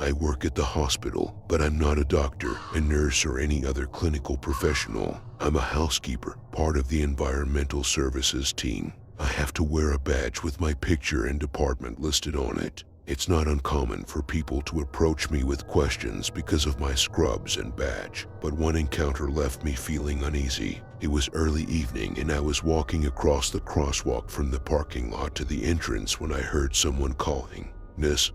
I work at the hospital, but I'm not a doctor, a nurse, or any other clinical professional. I'm a housekeeper, part of the environmental services team. I have to wear a badge with my picture and department listed on it. It's not uncommon for people to approach me with questions because of my scrubs and badge, but one encounter left me feeling uneasy. It was early evening and I was walking across the crosswalk from the parking lot to the entrance when I heard someone calling, Miss,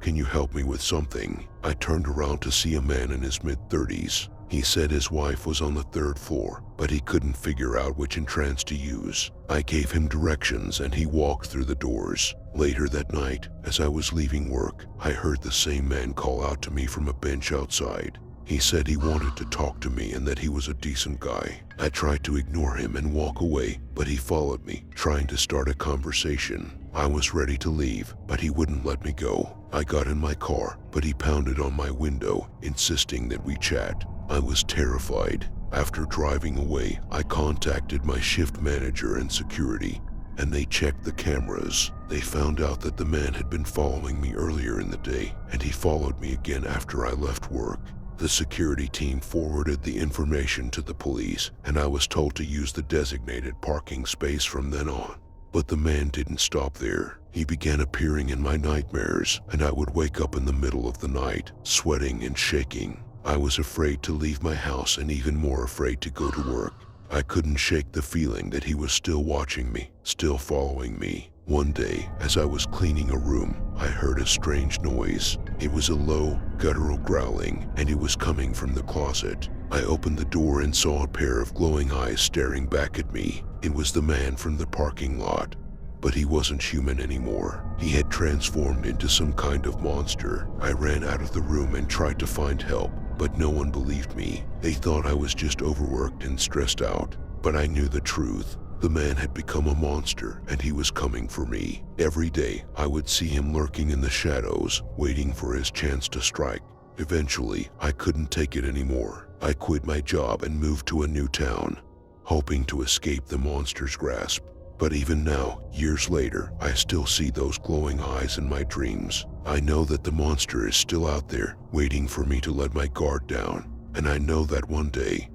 can you help me with something?" I turned around to see a man in his mid-30s. He said his wife was on the 3rd floor, but he couldn't figure out which entrance to use. I gave him directions and he walked through the doors. Later that night, as I was leaving work, I heard the same man call out to me from a bench outside. He said he wanted to talk to me and that he was a decent guy. I tried to ignore him and walk away, but he followed me, trying to start a conversation. I was ready to leave, but he wouldn't let me go. I got in my car, but he pounded on my window, insisting that we chat. I was terrified. After driving away, I contacted my shift manager and security, and they checked the cameras. They found out that the man had been following me earlier in the day, and he followed me again after I left work. The security team forwarded the information to the police, and I was told to use the designated parking space from then on. But the man didn't stop there. He began appearing in my nightmares, and I would wake up in the middle of the night, sweating and shaking. I was afraid to leave my house and even more afraid to go to work. I couldn't shake the feeling that he was still watching me, still following me. One day, as I was cleaning a room, I heard a strange noise. It was a low, guttural growling, and it was coming from the closet. I opened the door and saw a pair of glowing eyes staring back at me. It was the man from the parking lot. But he wasn't human anymore. He had transformed into some kind of monster. I ran out of the room and tried to find help, but no one believed me. They thought I was just overworked and stressed out. But I knew the truth. The man had become a monster, and he was coming for me. Every day, I would see him lurking in the shadows, waiting for his chance to strike. Eventually, I couldn't take it anymore. I quit my job and moved to a new town, hoping to escape the monster's grasp. But even now, years later, I still see those glowing eyes in my dreams. I know that the monster is still out there, waiting for me to let my guard down. And I know that one day,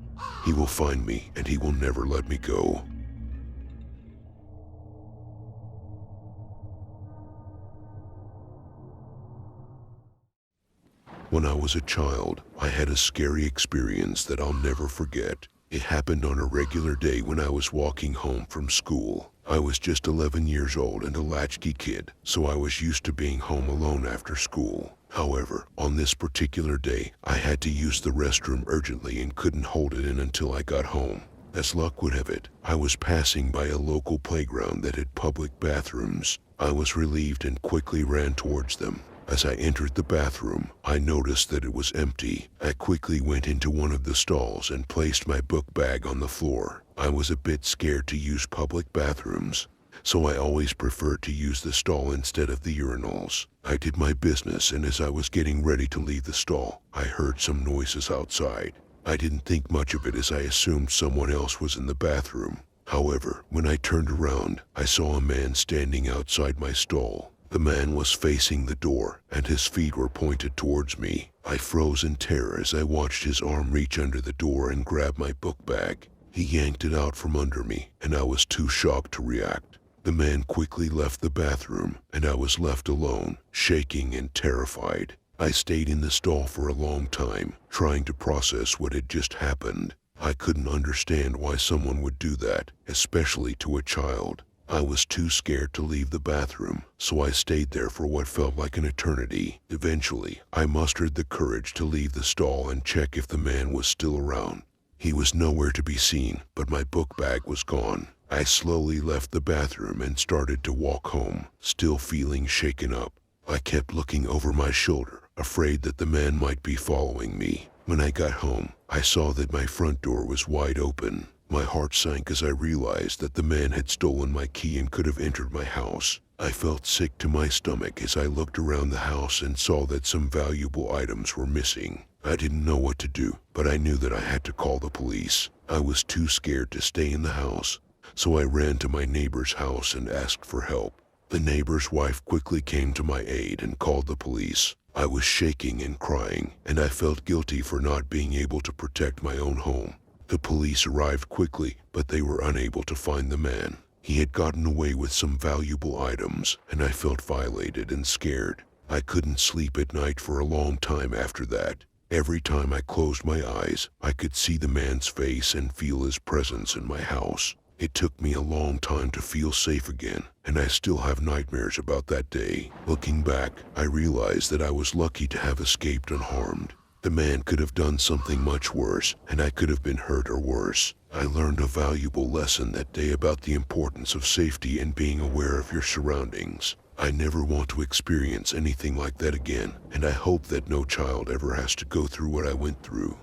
he will find me and he will never let me go. When I was a child, I had a scary experience that I'll never forget. It happened on a regular day when I was walking home from school. I was just 11 years old and a latchkey kid, so I was used to being home alone after school. However, on this particular day, I had to use the restroom urgently and couldn't hold it in until I got home. As luck would have it, I was passing by a local playground that had public bathrooms. I was relieved and quickly ran towards them. As I entered the bathroom, I noticed that it was empty. I quickly went into one of the stalls and placed my book bag on the floor. I was a bit scared to use public bathrooms, so I always preferred to use the stall instead of the urinals. I did my business, and as I was getting ready to leave the stall, I heard some noises outside. I didn't think much of it as I assumed someone else was in the bathroom. However, when I turned around, I saw a man standing outside my stall. The man was facing the door, and his feet were pointed towards me. I froze in terror as I watched his arm reach under the door and grab my book bag. He yanked it out from under me, and I was too shocked to react. The man quickly left the bathroom, and I was left alone, shaking and terrified. I stayed in the stall for a long time, trying to process what had just happened. I couldn't understand why someone would do that, especially to a child. I was too scared to leave the bathroom, so I stayed there for what felt like an eternity. Eventually, I mustered the courage to leave the stall and check if the man was still around. He was nowhere to be seen, but my book bag was gone. I slowly left the bathroom and started to walk home, still feeling shaken up. I kept looking over my shoulder, afraid that the man might be following me. When I got home, I saw that my front door was wide open. My heart sank as I realized that the man had stolen my key and could have entered my house. I felt sick to my stomach as I looked around the house and saw that some valuable items were missing. I didn't know what to do, but I knew that I had to call the police. I was too scared to stay in the house, so I ran to my neighbor's house and asked for help. The neighbor's wife quickly came to my aid and called the police. I was shaking and crying, and I felt guilty for not being able to protect my own home. The police arrived quickly, but they were unable to find the man. He had gotten away with some valuable items, and I felt violated and scared. I couldn't sleep at night for a long time after that. Every time I closed my eyes, I could see the man's face and feel his presence in my house. It took me a long time to feel safe again, and I still have nightmares about that day. Looking back, I realized that I was lucky to have escaped unharmed. The man could have done something much worse, and I could have been hurt or worse. I learned a valuable lesson that day about the importance of safety and being aware of your surroundings. I never want to experience anything like that again, and I hope that no child ever has to go through what I went through.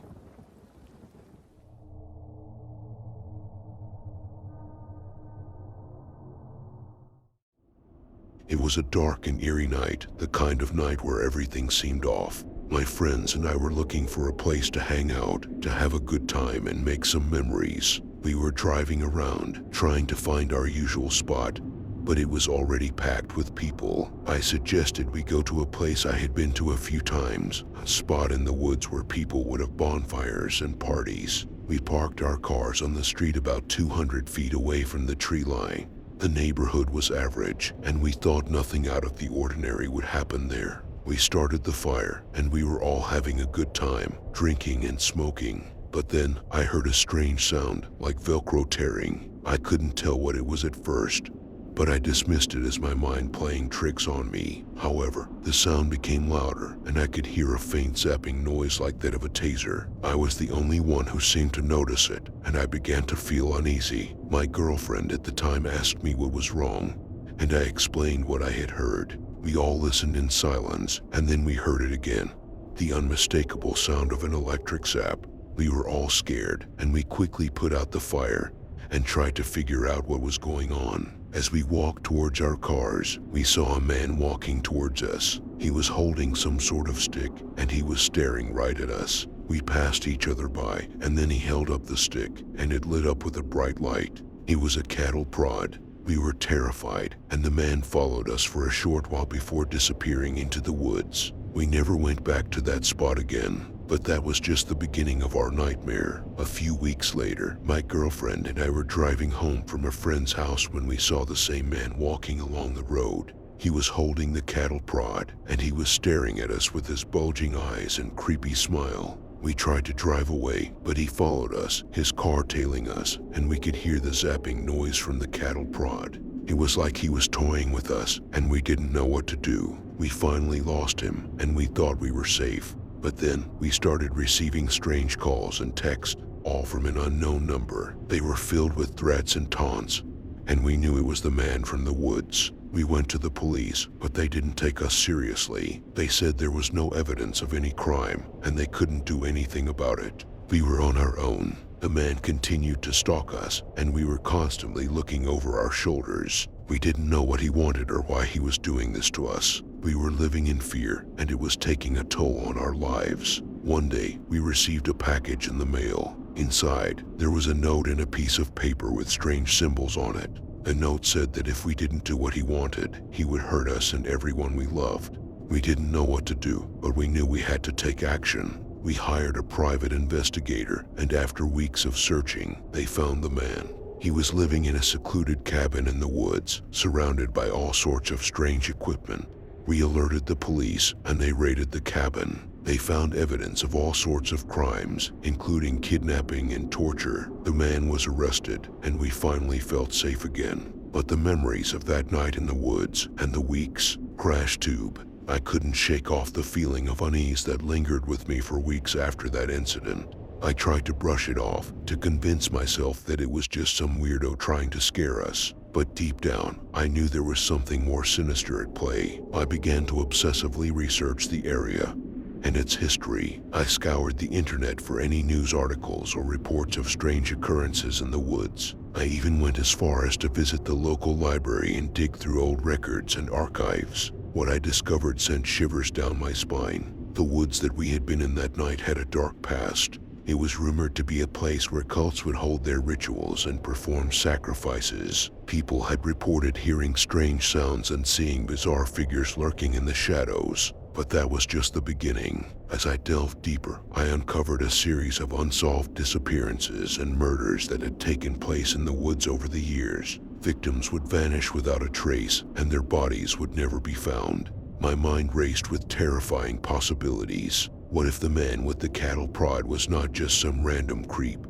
It was a dark and eerie night, the kind of night where everything seemed off. My friends and I were looking for a place to hang out, to have a good time and make some memories. We were driving around, trying to find our usual spot, but it was already packed with people. I suggested we go to a place I had been to a few times, a spot in the woods where people would have bonfires and parties. We parked our cars on the street about 200 feet away from the tree line. The neighborhood was average, and we thought nothing out of the ordinary would happen there. We started the fire, and we were all having a good time, drinking and smoking. But then I heard a strange sound, like Velcro tearing. I couldn't tell what it was at first, but I dismissed it as my mind playing tricks on me. However, the sound became louder, and I could hear a faint zapping noise like that of a taser. I was the only one who seemed to notice it, and I began to feel uneasy. My girlfriend at the time asked me what was wrong, and I explained what I had heard. We all listened in silence, and then we heard it again. The unmistakable sound of an electric zap. We were all scared, and we quickly put out the fire and tried to figure out what was going on. As we walked towards our cars, we saw a man walking towards us. He was holding some sort of stick, and he was staring right at us. We passed each other by, and then he held up the stick, and it lit up with a bright light. He was a cattle prod. We were terrified, and the man followed us for a short while before disappearing into the woods. We never went back to that spot again. But that was just the beginning of our nightmare. A few weeks later, my girlfriend and I were driving home from a friend's house when we saw the same man walking along the road. He was holding the cattle prod, and he was staring at us with his bulging eyes and creepy smile. We tried to drive away, but he followed us, his car tailing us, and we could hear the zapping noise from the cattle prod. It was like he was toying with us, and we didn't know what to do. We finally lost him, and we thought we were safe. But then, we started receiving strange calls and texts, all from an unknown number. They were filled with threats and taunts, and we knew it was the man from the woods. We went to the police, but they didn't take us seriously. They said there was no evidence of any crime, and they couldn't do anything about it. We were on our own. The man continued to stalk us, and we were constantly looking over our shoulders. We didn't know what he wanted or why he was doing this to us. We were living in fear, and it was taking a toll on our lives. One day, we received a package in the mail. Inside, there was a note and a piece of paper with strange symbols on it. The note said that if we didn't do what he wanted, he would hurt us and everyone we loved. We didn't know what to do, but we knew we had to take action. We hired a private investigator, and after weeks of searching, they found the man. He was living in a secluded cabin in the woods, surrounded by all sorts of strange equipment. We alerted the police, and they raided the cabin. They found evidence of all sorts of crimes, including kidnapping and torture. The man was arrested, and we finally felt safe again. But the memories of that night in the woods and the weeks crash tube. I couldn't shake off the feeling of unease that lingered with me for weeks after that incident. I tried to brush it off, to convince myself that it was just some weirdo trying to scare us. But deep down, I knew there was something more sinister at play. I began to obsessively research the area and its history. I scoured the internet for any news articles or reports of strange occurrences in the woods. I even went as far as to visit the local library and dig through old records and archives. What I discovered sent shivers down my spine. The woods that we had been in that night had a dark past. It was rumored to be a place where cults would hold their rituals and perform sacrifices. People had reported hearing strange sounds and seeing bizarre figures lurking in the shadows. But that was just the beginning. As I delved deeper, I uncovered a series of unsolved disappearances and murders that had taken place in the woods over the years. Victims would vanish without a trace, and their bodies would never be found. My mind raced with terrifying possibilities. What if the man with the cattle prod was not just some random creep,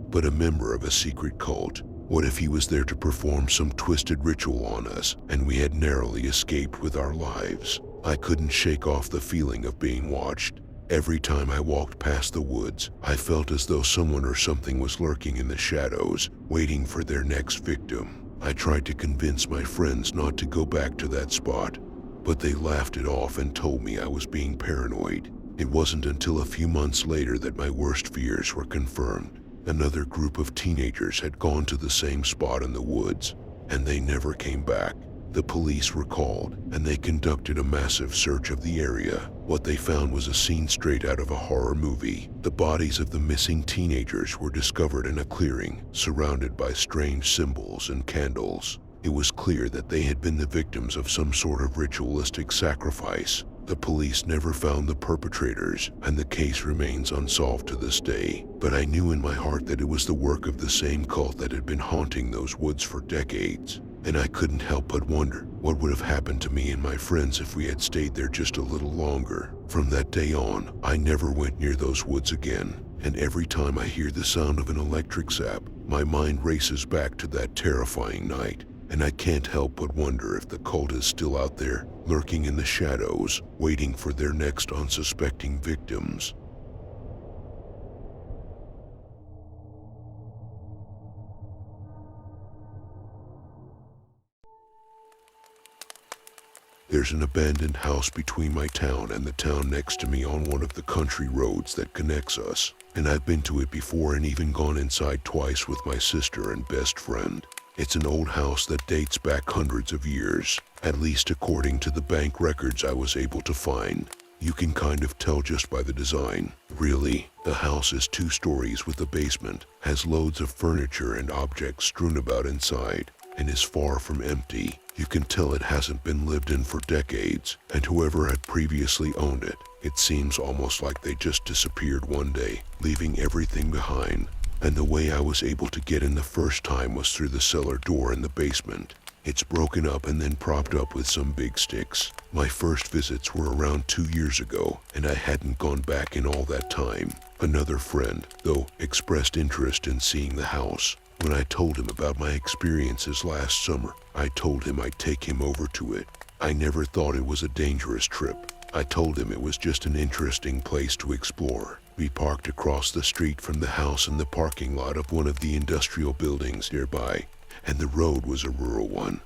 but a member of a secret cult? What if he was there to perform some twisted ritual on us, and we had narrowly escaped with our lives? I couldn't shake off the feeling of being watched. Every time I walked past the woods, I felt as though someone or something was lurking in the shadows, waiting for their next victim. I tried to convince my friends not to go back to that spot, but they laughed it off and told me I was being paranoid. It wasn't until a few months later that my worst fears were confirmed. Another group of teenagers had gone to the same spot in the woods, and they never came back. The police were called, and they conducted a massive search of the area. What they found was a scene straight out of a horror movie. The bodies of the missing teenagers were discovered in a clearing, surrounded by strange symbols and candles. It was clear that they had been the victims of some sort of ritualistic sacrifice. The police never found the perpetrators, and the case remains unsolved to this day. But I knew in my heart that it was the work of the same cult that had been haunting those woods for decades. And I couldn't help but wonder what would have happened to me and my friends if we had stayed there just a little longer. From that day on, I never went near those woods again. And every time I hear the sound of an electric zap, my mind races back to that terrifying night. And I can't help but wonder if the cult is still out there, lurking in the shadows, waiting for their next unsuspecting victims. There's an abandoned house between my town and the town next to me on one of the country roads that connects us. And I've been to it before and even gone inside twice with my sister and best friend. It's an old house that dates back hundreds of years, at least according to the bank records I was able to find. You can kind of tell just by the design. Really, the house is 2 stories with a basement, has loads of furniture and objects strewn about inside, and is far from empty. You can tell it hasn't been lived in for decades, and whoever had previously owned it, it seems almost like they just disappeared one day, leaving everything behind. And the way I was able to get in the first time was through the cellar door in the basement. It's broken up and then propped up with some big sticks. My first visits were around 2 years ago, and I hadn't gone back in all that time. Another friend, though, expressed interest in seeing the house. When I told him about my experiences last summer, I told him I'd take him over to it. I never thought it was a dangerous trip. I told him it was just an interesting place to explore. We parked across the street from the house in the parking lot of one of the industrial buildings nearby, and the road was a rural one,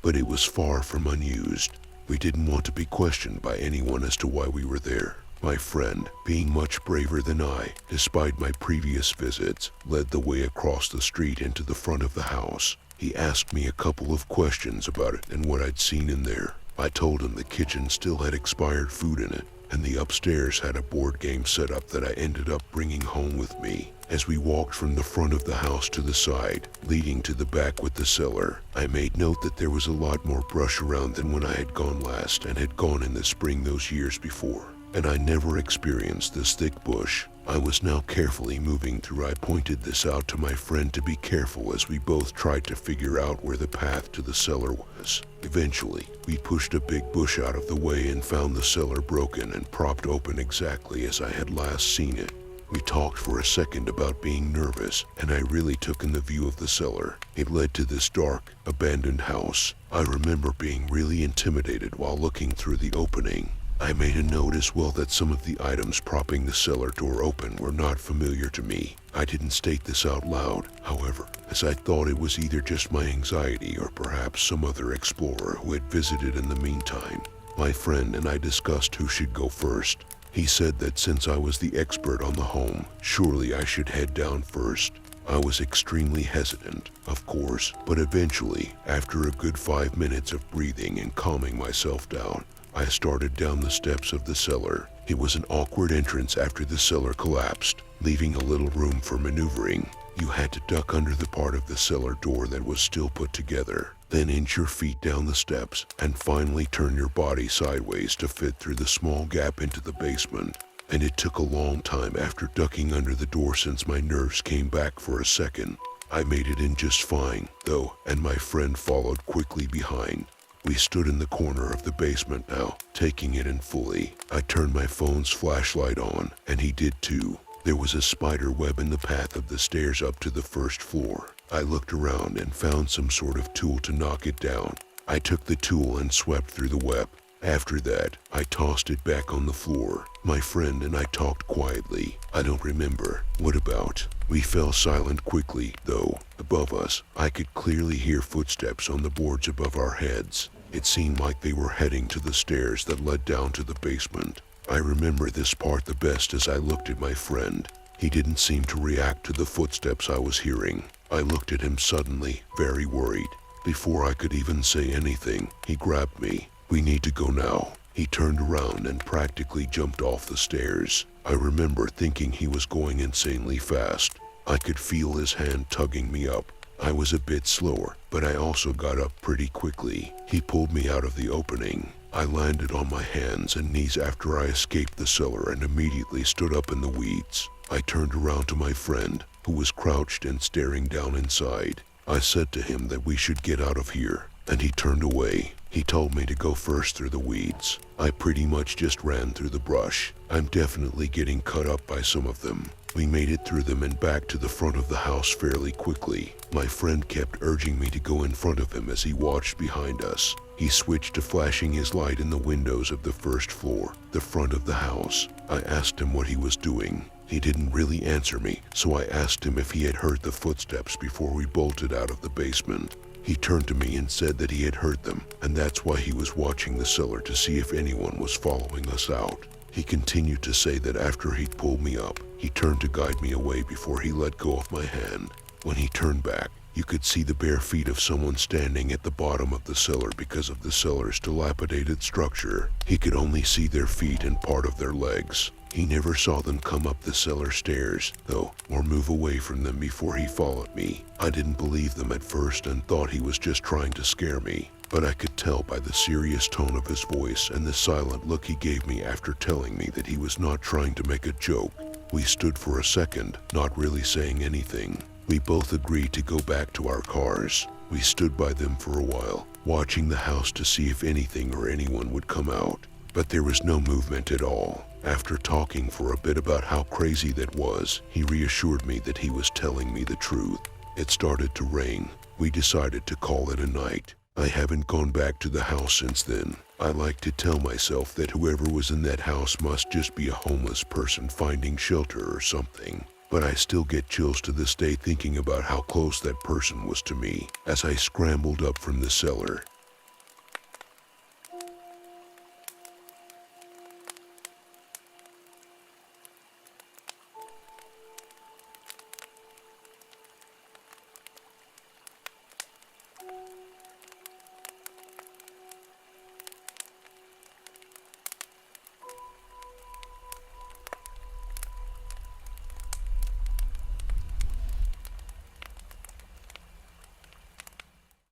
but it was far from unused. We didn't want to be questioned by anyone as to why we were there. My friend, being much braver than I, despite my previous visits, led the way across the street into the front of the house. He asked me a couple of questions about it and what I'd seen in there. I told him the kitchen still had expired food in it, and the upstairs had a board game set up that I ended up bringing home with me. As we walked from the front of the house to the side, leading to the back with the cellar, I made note that there was a lot more brush around than when I had gone last and had gone in the spring those years before. And I never experienced this thick bush. I was now carefully moving through. I pointed this out to my friend to be careful as we both tried to figure out where the path to the cellar was. Eventually, we pushed a big bush out of the way and found the cellar broken and propped open exactly as I had last seen it. We talked for a second about being nervous, and I really took in the view of the cellar. It led to this dark, abandoned house. I remember being really intimidated while looking through the opening. I made a note as well that some of the items propping the cellar door open were not familiar to me. I didn't state this out loud, however, as I thought it was either just my anxiety or perhaps some other explorer who had visited in the meantime. My friend and I discussed who should go first. He said that since I was the expert on the home, surely I should head down first. I was extremely hesitant, of course, but eventually, after a good 5 minutes of breathing and calming myself down, I started down the steps of the cellar. It was an awkward entrance after the cellar collapsed, leaving a little room for maneuvering. You had to duck under the part of the cellar door that was still put together, then inch your feet down the steps, and finally turn your body sideways to fit through the small gap into the basement. And it took a long time after ducking under the door since my nerves came back for a second. I made it in just fine, though, and my friend followed quickly behind. We stood in the corner of the basement now, taking it in fully. I turned my phone's flashlight on, and he did too. There was a spider web in the path of the stairs up to the first floor. I looked around and found some sort of tool to knock it down. I took the tool and swept through the web. After that, I tossed it back on the floor. My friend and I talked quietly. I don't remember. What about? We fell silent quickly, though. Above us, I could clearly hear footsteps on the boards above our heads. It seemed like they were heading to the stairs that led down to the basement. I remember this part the best as I looked at my friend. He didn't seem to react to the footsteps I was hearing. I looked at him suddenly, very worried. Before I could even say anything, he grabbed me. "We need to go now." He turned around and practically jumped off the stairs. I remember thinking he was going insanely fast. I could feel his hand tugging me up. I was a bit slower, but I also got up pretty quickly. He pulled me out of the opening. I landed on my hands and knees after I escaped the cellar and immediately stood up in the weeds. I turned around to my friend, who was crouched and staring down inside. I said to him that we should get out of here, and he turned away. He told me to go first through the weeds. I pretty much just ran through the brush. I'm definitely getting cut up by some of them. We made it through them and back to the front of the house fairly quickly. My friend kept urging me to go in front of him as he watched behind us. He switched to flashing his light in the windows of the first floor, the front of the house. I asked him what he was doing. He didn't really answer me, so I asked him if he had heard the footsteps before we bolted out of the basement. He turned to me and said that he had heard them, and that's why he was watching the cellar to see if anyone was following us out. He continued to say that after he'd pulled me up, he turned to guide me away before he let go of my hand. When he turned back, you could see the bare feet of someone standing at the bottom of the cellar because of the cellar's dilapidated structure. He could only see their feet and part of their legs. He never saw them come up the cellar stairs, though, or move away from them before he followed me. I didn't believe them at first and thought he was just trying to scare me, but I could tell by the serious tone of his voice and the silent look he gave me after telling me that he was not trying to make a joke. We stood for a second, not really saying anything. We both agreed to go back to our cars. We stood by them for a while, watching the house to see if anything or anyone would come out, but there was no movement at all. After talking for a bit about how crazy that was, he reassured me that he was telling me the truth. It started to rain. We decided to call it a night. I haven't gone back to the house since then. I like to tell myself that whoever was in that house must just be a homeless person finding shelter or something. But I still get chills to this day thinking about how close that person was to me. As I scrambled up from the cellar,